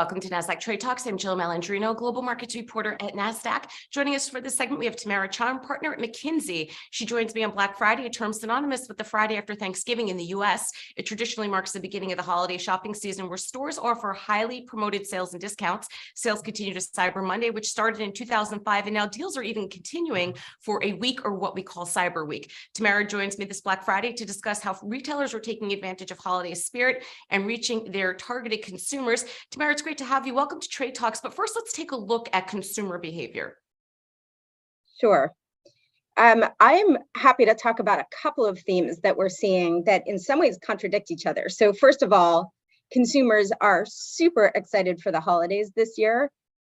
Welcome to Nasdaq Trade Talks. I'm Jill Malandrino, Global Markets Reporter at Nasdaq. Joining us for this segment, we have Tamara Charm, partner at McKinsey. She joins me on Black Friday, a term synonymous with the Friday after Thanksgiving in the U.S. It traditionally marks the beginning of the holiday shopping season, where stores offer highly promoted sales and discounts. Sales continue to Cyber Monday, which started in 2005, and now deals are even continuing for a week, or what we call Cyber Week. Tamara joins me this Black Friday to discuss how retailers are taking advantage of holiday spirit and reaching their targeted consumers. Tamara, it's great to have you. Welcome to Trade Talks. But first, let's take a look at consumer behavior. Sure. I'm happy to talk about a couple of themes that we're seeing that in some ways contradict each other. So first of all, consumers are super excited for the holidays this year,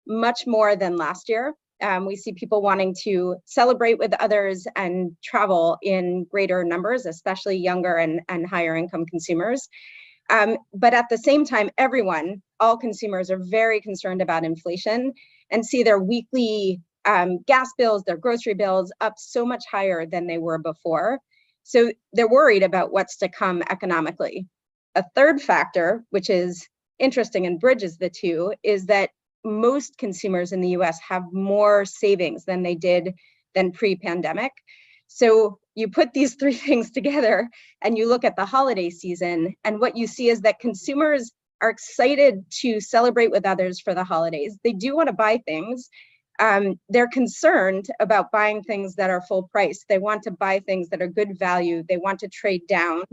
much more than last year. We see people wanting to celebrate with others and travel in greater numbers, especially younger and higher income consumers. But at the same time, all consumers are very concerned about inflation and see their weekly gas bills, their grocery bills up so much higher than they were before. So they're worried about what's to come economically. A third factor, which is interesting and bridges the two, is that most consumers in the US have more savings than they did pre-pandemic. So you put these three things together and you look at the holiday season, and what you see is that consumers are excited to celebrate with others for the holidays. They do want to buy things. They're concerned about buying things that are full price. They want to buy things that are good value. They want to trade down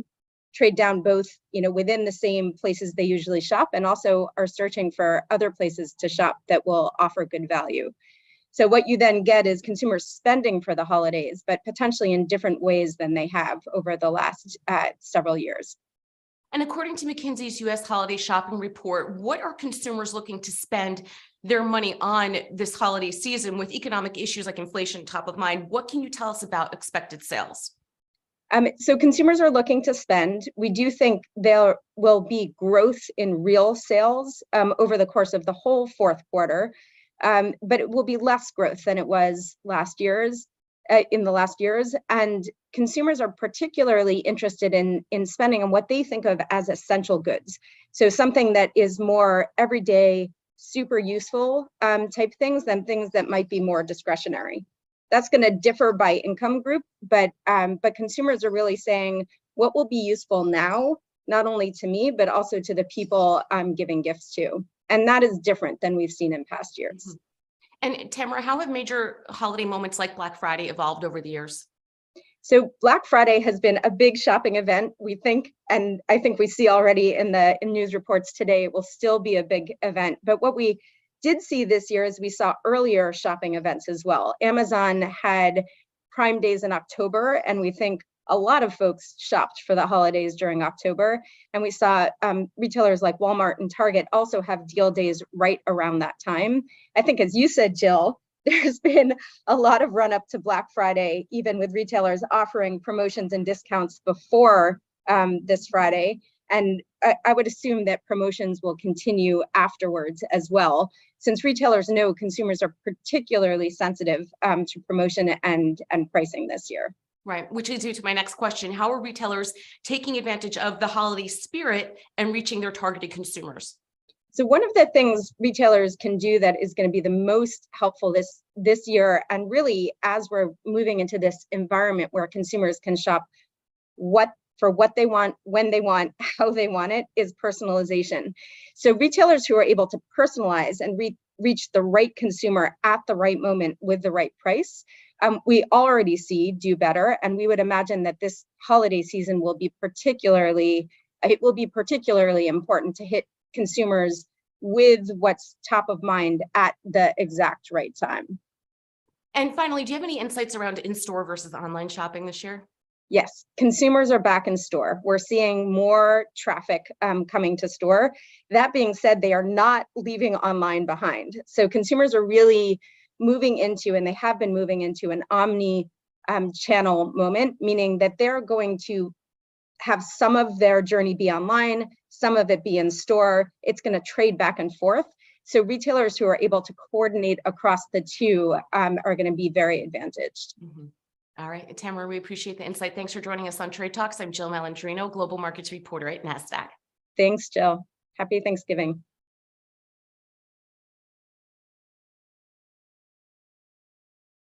both, within the same places they usually shop, and also are searching for other places to shop that will offer good value. So what you then get is consumers spending for the holidays, but potentially in different ways than they have over the last several years. And according to McKinsey's U.S. holiday shopping report, what are consumers looking to spend their money on this holiday season with economic issues like inflation top of mind? What can you tell us about expected sales? So consumers are looking to spend. We do think there will be growth in real sales over the course of the whole fourth quarter. But it will be less growth than it was in the last years. And consumers are particularly interested in spending on what they think of as essential goods. So something that is more everyday, super useful type things than things that might be more discretionary. That's going to differ by income group, but consumers are really saying what will be useful now, not only to me, but also to the people I'm giving gifts to. And that is different than we've seen in past years. And Tamara, how have major holiday moments like Black Friday evolved over the years? So Black Friday has been a big shopping event, we think, and I think we see already in news reports today, it will still be a big event. But what we did see this year is we saw earlier shopping events as well. Amazon had Prime Days in October, and we think a lot of folks shopped for the holidays during October. And we saw retailers like Walmart and Target also have deal days right around that time. I think, as you said, Jill, there's been a lot of run up to Black Friday, even with retailers offering promotions and discounts before this Friday. And I would assume that promotions will continue afterwards as well, since retailers know consumers are particularly sensitive to promotion and pricing this year. Right, which leads me to my next question. How are retailers taking advantage of the holiday spirit and reaching their targeted consumers? So one of the things retailers can do that is going to be the most helpful this year, and really as we're moving into this environment where consumers can shop for what they want, when they want, how they want it, is personalization. So retailers who are able to personalize and reach the right consumer at the right moment with the right price, we already see do better. And we would imagine that this holiday season will be particularly important to hit consumers with what's top of mind at the exact right time. And finally, do you have any insights around in-store versus online shopping this year? Yes, consumers are back in store. We're seeing more traffic coming to store. That being said, they are not leaving online behind. So consumers are really moving into, and they have been moving into, an omni-channel moment, meaning that they're going to have some of their journey be online, some of it be in store. It's going to trade back and forth. So retailers who are able to coordinate across the two are going to be very advantaged. Mm-hmm. All right, Tamara, we appreciate the insight. Thanks for joining us on Trade Talks. I'm Jill Malandrino, Global Markets Reporter at Nasdaq. Thanks, Jill. Happy Thanksgiving.